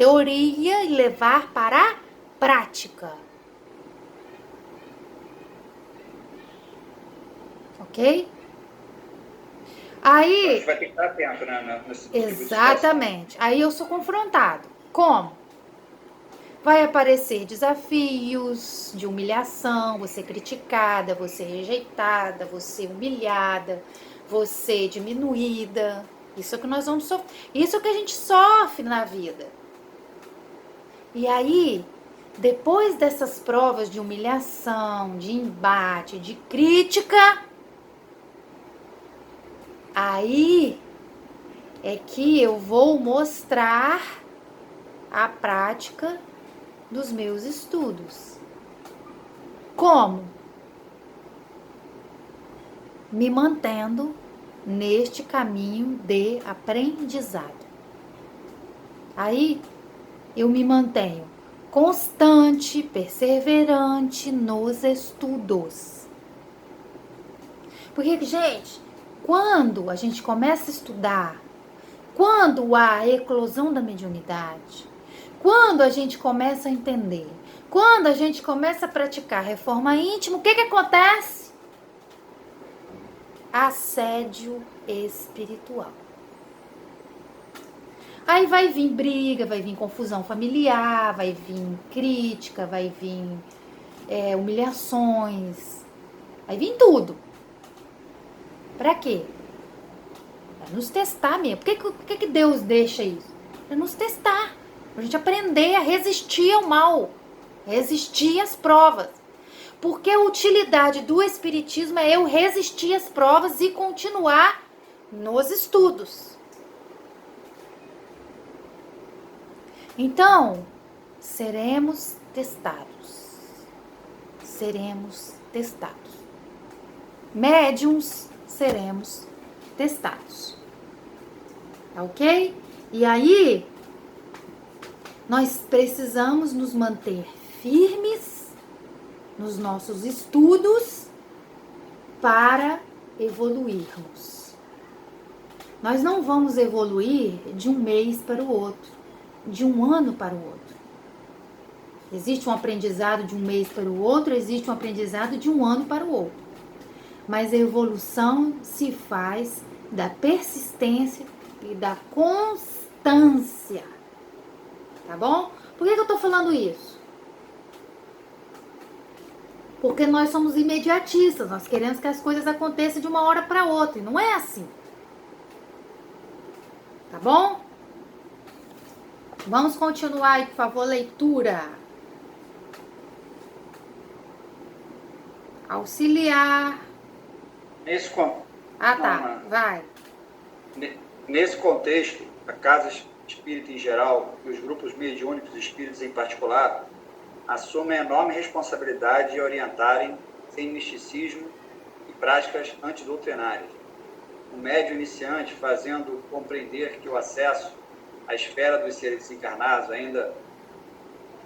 teoria e levar para a prática. Ok? Aí... A gente vai ter que estar atento, né? Nesse tipo de situação. Exatamente. Aí eu sou confrontado. Como? Vai aparecer desafios de humilhação, você criticada, você rejeitada, você humilhada, você diminuída. Isso é que nós vamos sofrer. Isso é que a gente sofre na vida. E aí, depois dessas provas de humilhação, de embate, de crítica, aí é que eu vou mostrar a prática dos meus estudos. Como? Me mantendo neste caminho de aprendizado. Aí eu me mantenho constante, perseverante nos estudos. Porque, gente, quando a gente começa a estudar, quando há a eclosão da mediunidade, quando a gente começa a entender, quando a gente começa a praticar reforma íntima, o que acontece? Assédio espiritual. Aí vai vir briga, vai vir confusão familiar, vai vir crítica, vai vir humilhações, vai vir tudo. Pra quê? Pra nos testar mesmo. Por que Deus deixa isso? Pra nos testar. Pra gente aprender a resistir ao mal, resistir às provas. Porque a utilidade do Espiritismo é eu resistir às provas e continuar nos estudos. Então, seremos testados. Seremos testados. Médiuns, seremos testados. Tá ok? E aí, nós precisamos nos manter firmes nos nossos estudos para evoluirmos. Nós não vamos evoluir de um mês para o outro, de um ano para o outro. Existe um aprendizado de um mês para o outro, existe um aprendizado de um ano para o outro. Mas a evolução se faz da persistência e da constância. Tá bom? Por que eu tô falando isso? Porque nós somos imediatistas, nós queremos que as coisas aconteçam de uma hora para outra, e não é assim. Tá bom? Vamos continuar aí, por favor, leitura. Auxiliar. Vai. Nesse contexto, a casa espírita em geral e os grupos mediúnicos espíritos em particular assumem a enorme responsabilidade de orientarem sem misticismo e práticas antidoutrinárias. O médium iniciante, fazendo compreender que o acesso à esfera dos seres desencarnados, ainda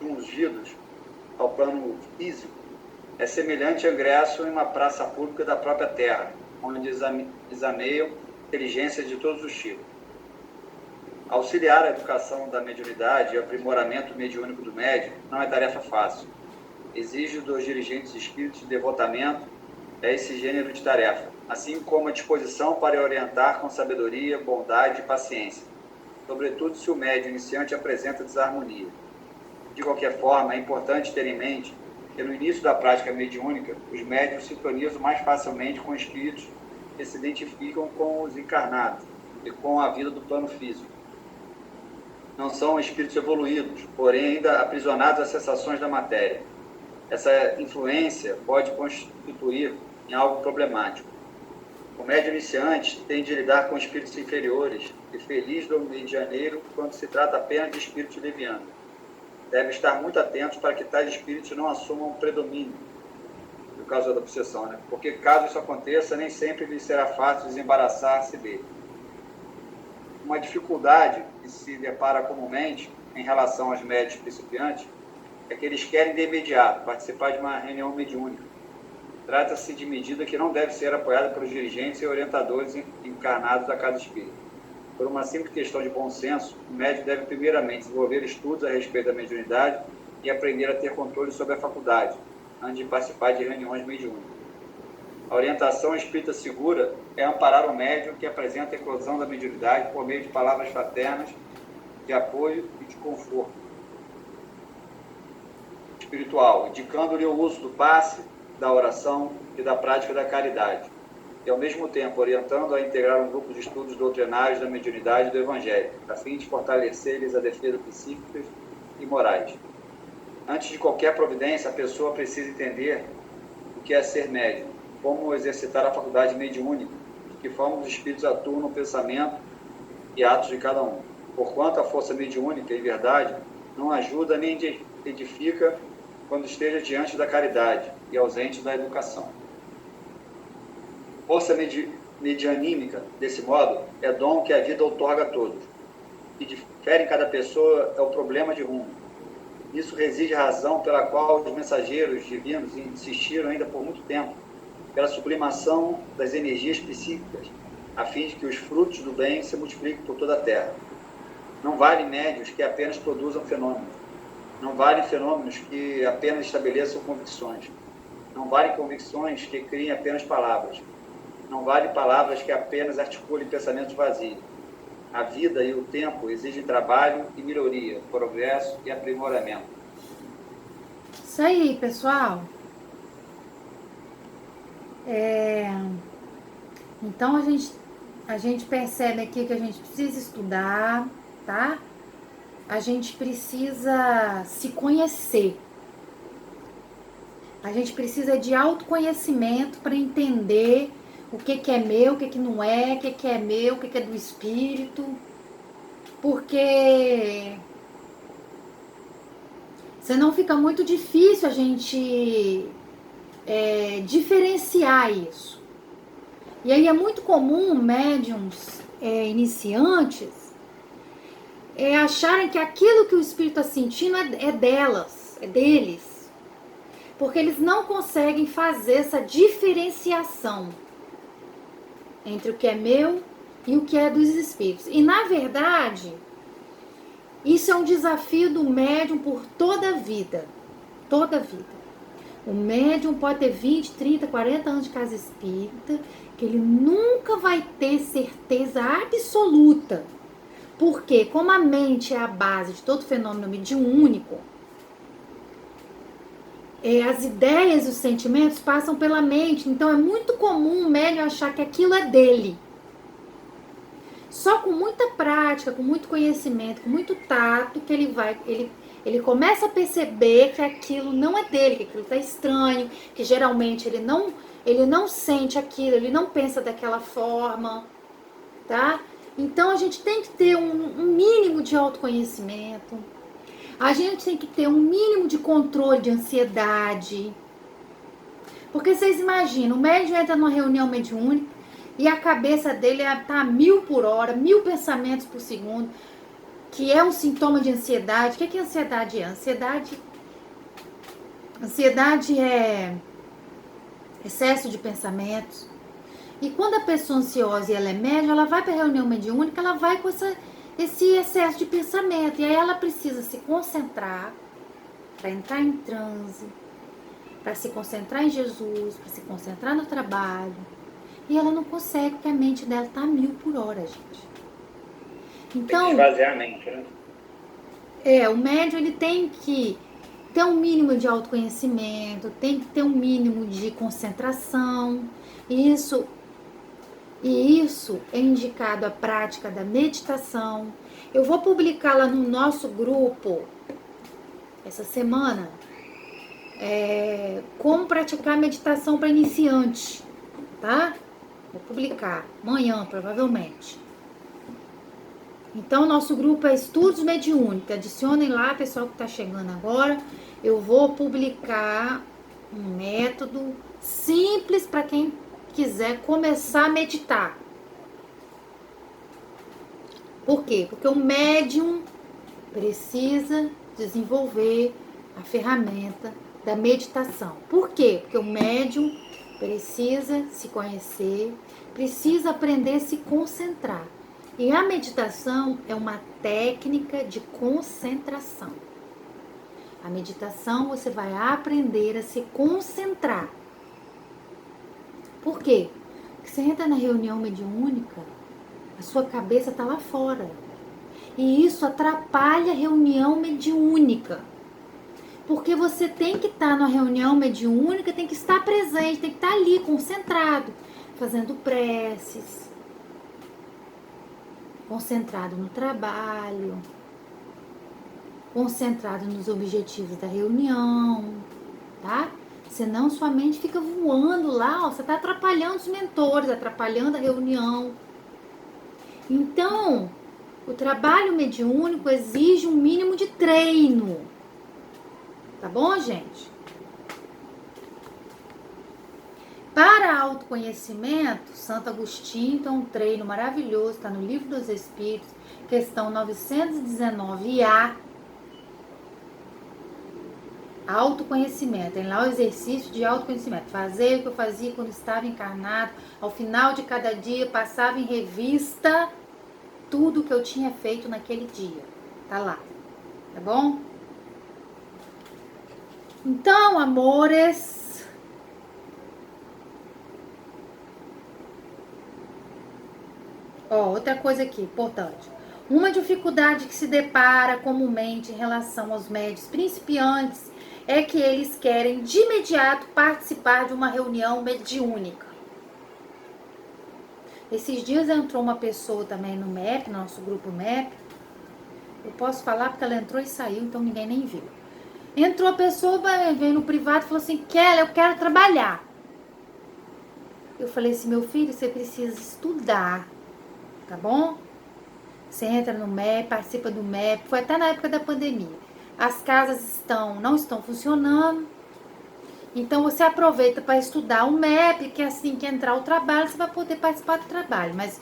ungidos ao plano físico, é semelhante ao ingresso em uma praça pública da própria Terra, onde exameiam inteligências de todos os tipos. Auxiliar a educação da mediunidade e o aprimoramento mediúnico do médium não é tarefa fácil. Exige dos dirigentes espíritos devotamento a esse gênero de tarefa, assim como a disposição para orientar com sabedoria, bondade e paciência, sobretudo se o médium iniciante apresenta desarmonia. De qualquer forma, é importante ter em mente que no início da prática mediúnica, os médiuns sintonizam mais facilmente com espíritos que se identificam com os encarnados e com a vida do plano físico. Não são espíritos evoluídos, porém ainda aprisionados às sensações da matéria. Essa influência pode constituir em algo problemático. O médium iniciante tem de lidar com espíritos inferiores e feliz do medianeiro quando se trata apenas de espíritos levianos. Deve estar muito atento para que tais espíritos não assumam um predomínio, por causa da obsessão, né? Porque caso isso aconteça, nem sempre lhe será fácil desembaraçar-se dele. Uma dificuldade que se depara comumente em relação aos médios principiantes é que eles querem de imediato participar de uma reunião mediúnica. Trata-se de medida que não deve ser apoiada pelos dirigentes e orientadores encarnados da casa espírita. Por uma simples questão de bom senso, o médium deve primeiramente desenvolver estudos a respeito da mediunidade e aprender a ter controle sobre a faculdade, antes de participar de reuniões mediúnicas. A orientação espírita segura é amparar o médium que apresenta a eclosão da mediunidade por meio de palavras fraternas, de apoio e de conforto espiritual, indicando-lhe o uso do passe, da oração e da prática da caridade, e ao mesmo tempo orientando a integrar um grupo de estudos doutrinários da mediunidade e do Evangelho, a fim de fortalecer-lhes a defesa psíquicas e morais. Antes de qualquer providência, a pessoa precisa entender o que é ser médium, como exercitar a faculdade mediúnica, de que forma os espíritos atuam no pensamento e atos de cada um. Porquanto a força mediúnica, em verdade, não ajuda nem edifica quando esteja diante da caridade e ausente da educação. Força medianímica, desse modo, é dom que a vida outorga a todos. O que difere em cada pessoa é o problema de rumo. Nisso reside a razão pela qual os mensageiros divinos insistiram ainda por muito tempo pela sublimação das energias psíquicas, a fim de que os frutos do bem se multipliquem por toda a terra. Não valem médios que apenas produzam fenômenos. Não valem fenômenos que apenas estabeleçam convicções. Não valem convicções que criem apenas palavras. Não valem palavras que apenas articulem pensamentos vazios. A vida e o tempo exigem trabalho e melhoria, progresso e aprimoramento. Isso aí, pessoal. Então a gente percebe aqui que a gente precisa estudar, tá? A gente precisa se conhecer. A gente precisa de autoconhecimento para entender o que é meu, o que não é, o que é meu, o que é do espírito. Porque senão fica muito difícil a gente diferenciar isso. E aí é muito comum médiums iniciantes acharem que aquilo que o espírito está sentindo é delas, é deles. Porque eles não conseguem fazer essa diferenciação entre o que é meu e o que é dos espíritos. E na verdade, isso é um desafio do médium por toda a vida. Toda a vida. O médium pode ter 20, 30, 40 anos de casa espírita, que ele nunca vai ter certeza absoluta. Porque, como a mente é a base de todo fenômeno mediúnico, as ideias e os sentimentos passam pela mente. Então, é muito comum o médium achar que aquilo é dele. Só com muita prática, com muito conhecimento, com muito tato, que ele começa a perceber que aquilo não é dele, que aquilo está estranho, que geralmente ele não sente aquilo, ele não pensa daquela forma, tá? Então a gente tem que ter um mínimo de autoconhecimento, a gente tem que ter um mínimo de controle de ansiedade. Porque vocês imaginam, o médium entra numa reunião mediúnica e a cabeça dele está a 1000 por hora, 1000 pensamentos por segundo, que é um sintoma de ansiedade. O que ansiedade é? Ansiedade é excesso de pensamentos. E quando a pessoa ansiosa e ela é médium, ela vai para a reunião mediúnica, ela vai com esse excesso de pensamento. E aí ela precisa se concentrar para entrar em transe, para se concentrar em Jesus, para se concentrar no trabalho. E ela não consegue, porque a mente dela está a 1000 por hora, gente. Então, tem que esvaziar a mente, né? O médium ele tem que ter um mínimo de autoconhecimento, tem que ter um mínimo de concentração. E isso é indicado a prática da meditação. Eu vou publicar lá no nosso grupo, essa semana, como praticar meditação para iniciante, tá? Vou publicar amanhã, provavelmente. Então, nosso grupo é Estudos Mediúnicos. Adicionem lá, pessoal que está chegando agora. Eu vou publicar um método simples para quem quiser começar a meditar. Por quê? Porque o médium precisa desenvolver a ferramenta da meditação. Por quê? Porque o médium precisa se conhecer, precisa aprender a se concentrar. E a meditação é uma técnica de concentração. A meditação você vai aprender a se concentrar. Por quê? Porque você entra na reunião mediúnica, a sua cabeça está lá fora. E isso atrapalha a reunião mediúnica. Porque você tem que estar na reunião mediúnica, tem que estar presente, tem que estar ali, concentrado, fazendo preces, concentrado no trabalho, concentrado nos objetivos da reunião, tá? Senão sua mente fica voando lá, ó, você está atrapalhando os mentores, atrapalhando a reunião. Então, o trabalho mediúnico exige um mínimo de treino. Tá bom, gente? Para autoconhecimento, Santo Agostinho tem um treino maravilhoso, está no Livro dos Espíritos, questão 919A. Autoconhecimento, tem lá o exercício de autoconhecimento. Fazer o que eu fazia quando estava encarnado, ao final de cada dia, passava em revista tudo que eu tinha feito naquele dia. Tá lá, tá bom? Então, amores, ó, outra coisa aqui, importante. Uma dificuldade que se depara comumente em relação aos médiuns principiantes é que eles querem de imediato participar de uma reunião mediúnica. Esses dias entrou uma pessoa também no MEP, no nosso grupo MEP. Eu posso falar porque ela entrou e saiu, então ninguém nem viu. Entrou a pessoa, veio no privado e falou assim: Kelly, eu quero trabalhar. Eu falei assim: meu filho, você precisa estudar, tá bom? Você entra no MEP, participa do MEP, foi até na época da pandemia. As casas não estão funcionando, então você aproveita para estudar o MEP, que assim que entrar o trabalho, você vai poder participar do trabalho. Mas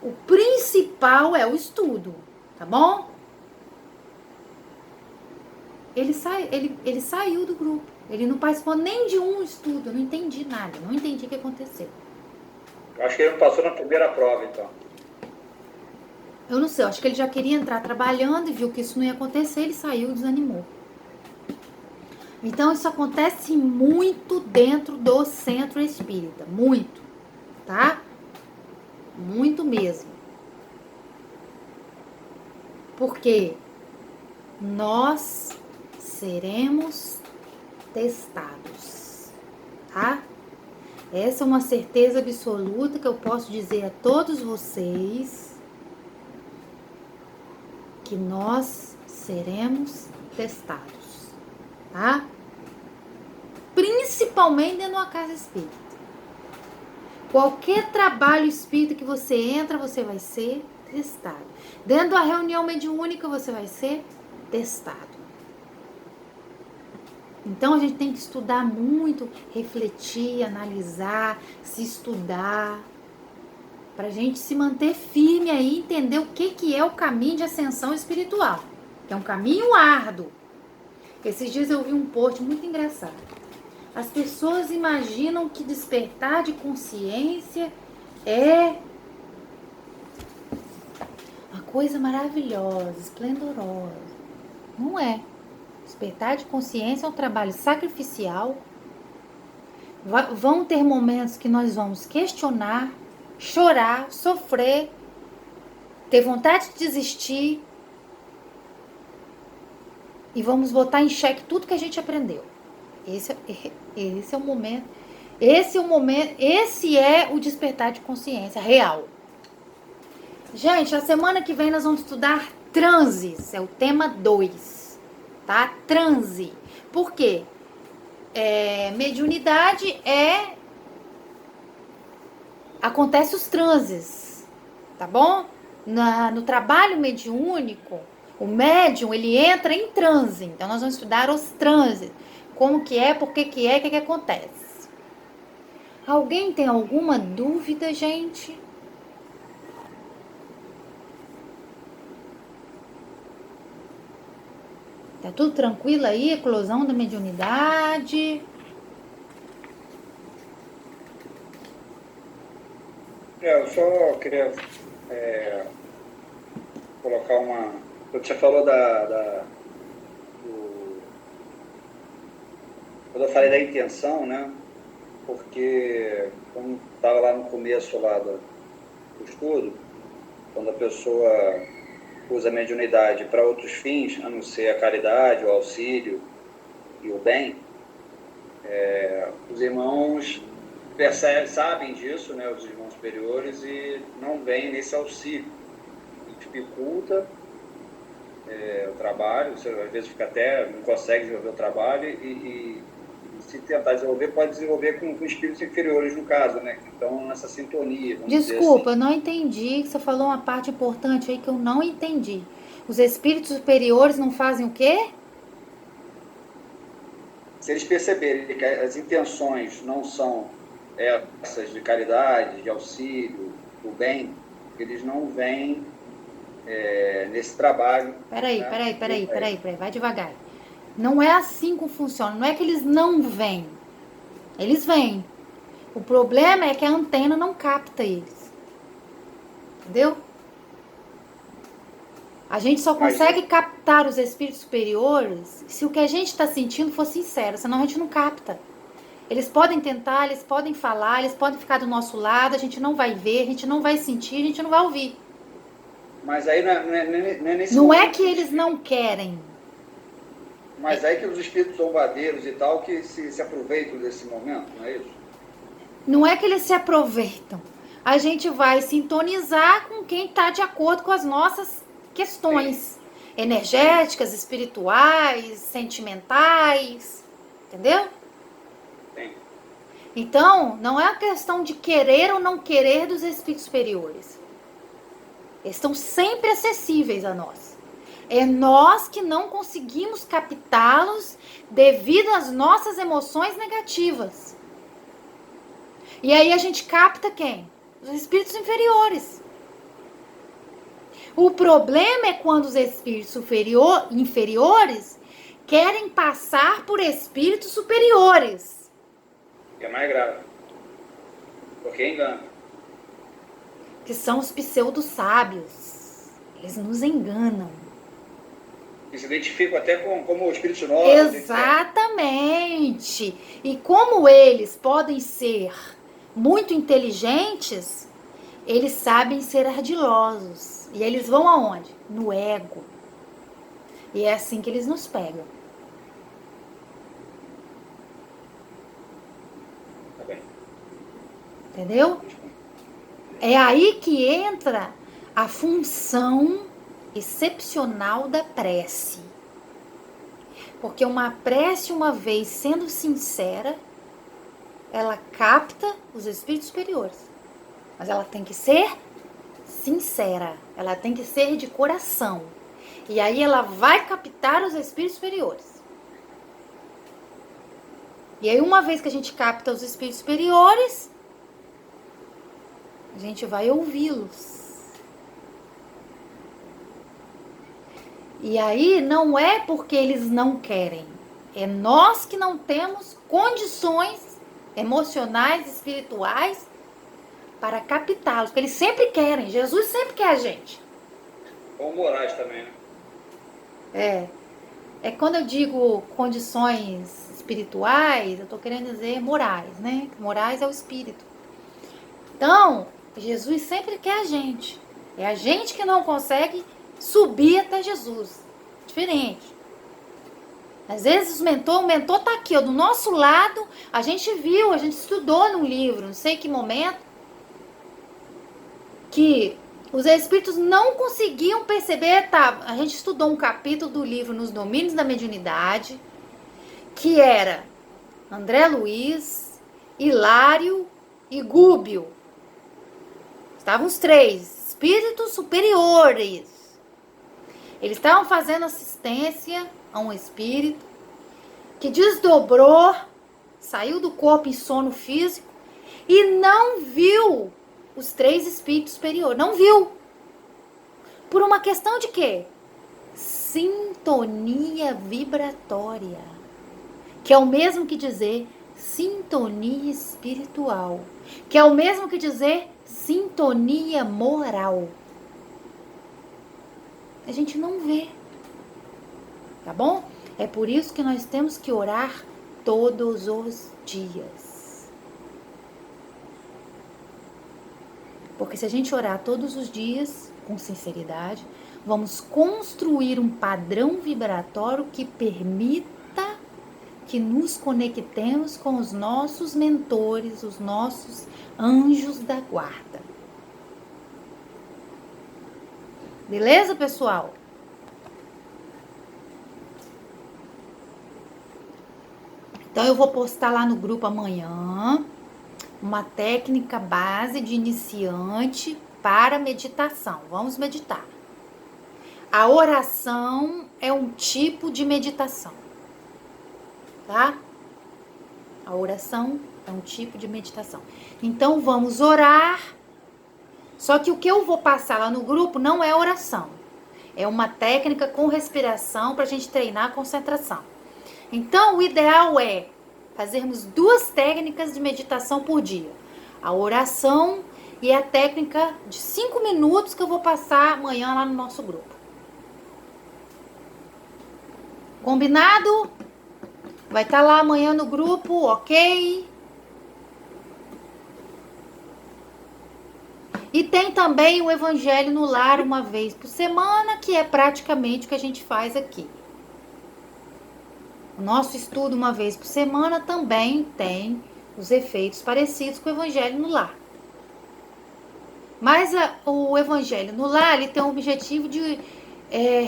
o principal é o estudo, tá bom? Ele saiu do grupo, ele não participou nem de um estudo, eu não entendi nada, não entendi o que aconteceu. Acho que ele não passou na primeira prova, então. Eu não sei, eu acho que ele já queria entrar trabalhando e viu que isso não ia acontecer, ele saiu e desanimou. Então, isso acontece muito dentro do centro espírita, muito, tá? Muito mesmo. Porque nós seremos testados, tá? Essa é uma certeza absoluta que eu posso dizer a todos vocês, que nós seremos testados, tá? Principalmente dentro de uma casa espírita. Qualquer trabalho espírita que você entra, você vai ser testado. Dentro da reunião mediúnica, você vai ser testado. Então, a gente tem que estudar muito, refletir, analisar, se estudar, para a gente se manter firme aí e entender o que é o caminho de ascensão espiritual. Que é um caminho árduo. Esses dias eu vi um post muito engraçado. As pessoas imaginam que despertar de consciência é uma coisa maravilhosa, esplendorosa. Não é. Despertar de consciência é um trabalho sacrificial. Vão ter momentos que nós vamos questionar, chorar, sofrer, ter vontade de desistir e vamos botar em xeque tudo que a gente aprendeu. Esse é o momento. Esse é o despertar de consciência real. Gente, a semana que vem nós vamos estudar transes. É o tema 2, tá? Transe. Por quê? Mediunidade acontece os transes, tá bom? No trabalho mediúnico, o médium, ele entra em transe. Então, nós vamos estudar os transes. Como que é, por que que é, o que que acontece. Alguém tem alguma dúvida, gente? Tá tudo tranquilo aí? Eclosão da mediunidade? Eu só queria colocar uma... Você falou quando eu falei da intenção, né? Porque, como estava lá no começo lá do estudo, quando a pessoa usa a mediunidade para outros fins, a não ser a caridade, o auxílio e o bem, os irmãos sabem disso, né, os irmãos superiores, e não vêm nesse auxílio. E dificulta o trabalho, você às vezes fica até, não consegue desenvolver o trabalho, e se tentar desenvolver, pode desenvolver com espíritos inferiores, no caso, né, que estão nessa sintonia. Desculpa, assim. eu não entendi, você falou uma parte importante aí que eu não entendi. Os espíritos superiores não fazem o quê? Se eles perceberem que as intenções não são essas de caridade, de auxílio, do bem, eles não vêm nesse trabalho. Peraí, né? peraí, vai devagar. Não é assim que funciona, não é que eles não vêm. Eles vêm. O problema é que a antena não capta eles. Entendeu? A gente só consegue captar os espíritos superiores se o que a gente está sentindo for sincero, senão a gente não capta. Eles podem tentar, eles podem falar, eles podem ficar do nosso lado, a gente não vai ver, a gente não vai sentir, a gente não vai ouvir. Mas aí não é nesse Não momento é que eles não querem. Mas aí que os espíritos zombadeiros e tal que se aproveitam desse momento, não é isso? Não é que eles se aproveitam. A gente vai sintonizar com quem está de acordo com as nossas questões energéticas, espirituais, sentimentais, entendeu? Sim. Então, não é a questão de querer ou não querer dos espíritos superiores. Eles estão sempre acessíveis a nós. É nós que não conseguimos captá-los devido às nossas emoções negativas. E aí a gente capta quem? Os espíritos inferiores. O problema é quando os espíritos inferiores querem passar por espíritos superiores. É mais grave. Porque engana. Que são os pseudo-sábios. Eles nos enganam. Que se identificam até como espíritos novos. Exatamente. E como eles podem ser muito inteligentes, eles sabem ser ardilosos. E eles vão aonde? No ego. E é assim que eles nos pegam. Tá bem. Entendeu? É aí que entra a função excepcional da prece. Porque uma prece, uma vez sendo sincera, ela capta os espíritos superiores. Mas ela tem que ser sincera. Ela tem que ser de coração. E aí ela vai captar os espíritos superiores. E aí uma vez que a gente capta os espíritos superiores, a gente vai ouvi-los. E aí não é porque eles não querem. É nós que não temos condições emocionais, espirituais para captá-los. Porque eles sempre querem. Jesus sempre quer a gente. Ou morais também, né? É quando eu digo condições espirituais, eu estou querendo dizer morais, né? Morais é o espírito. Então, Jesus sempre quer a gente. É a gente que não consegue subir até Jesus. Diferente. Às vezes o mentor tá aqui, ó, do nosso lado, a gente viu, a gente estudou num livro, não sei que momento, que os espíritos não conseguiam perceber, tá? A gente estudou um capítulo do livro Nos Domínios da Mediunidade, que era André Luiz, Hilário e Gúbio. Estavam os três espíritos superiores. Eles estavam fazendo assistência a um espírito que desdobrou, saiu do corpo em sono físico e não viu os três espíritos superiores. Não viu. Por uma questão de quê? Sintonia vibratória. Que é o mesmo que dizer sintonia espiritual. Que é o mesmo que dizer sintonia moral. A gente não vê, tá bom? É por isso que nós temos que orar todos os dias. Porque se a gente orar todos os dias, com sinceridade, vamos construir um padrão vibratório que permita que nos conectemos com os nossos mentores, os nossos anjos da guarda. Beleza, pessoal? Então eu vou postar lá no grupo amanhã uma técnica base de iniciante para meditação. Vamos meditar. A oração é um tipo de meditação, tá? A oração é um tipo de meditação. Então vamos orar. Só que o que eu vou passar lá no grupo não é oração. É uma técnica com respiração para a gente treinar a concentração. Então, o ideal é fazermos 2 técnicas de meditação por dia. A oração e a técnica de 5 minutos que eu vou passar amanhã lá no nosso grupo. Combinado? Vai estar lá amanhã no grupo, ok? E tem também o Evangelho no Lar uma vez por semana, que é praticamente o que a gente faz aqui. O nosso estudo uma vez por semana também tem os efeitos parecidos com o Evangelho no Lar. Mas o Evangelho no Lar, ele tem o objetivo de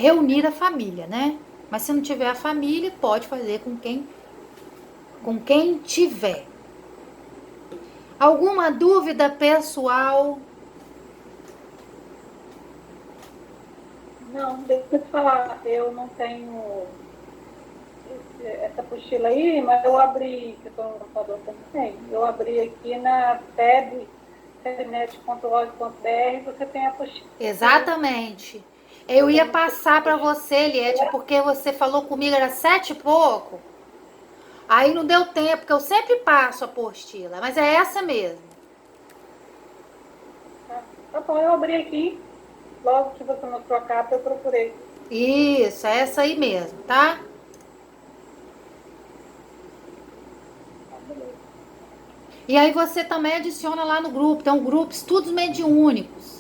reunir a família, né? Mas se não tiver a família, pode fazer com quem tiver. Alguma dúvida, pessoal? Não, deixa eu te falar, eu não tenho essa apostila aí, mas eu abri, que eu estou no computador também, eu abri aqui na tabnet.org.br, você tem a apostila. Exatamente. Eu ia passar para você, Eliette, porque você falou comigo, era 7 e pouco. Aí não deu tempo, porque eu sempre passo a apostila, mas é essa mesmo. Tá bom, eu abri aqui, logo que você mostrou a capa, eu procurei. Isso, é essa aí mesmo, tá? E aí você também adiciona lá no grupo, tem um grupo Estudos Mediúnicos.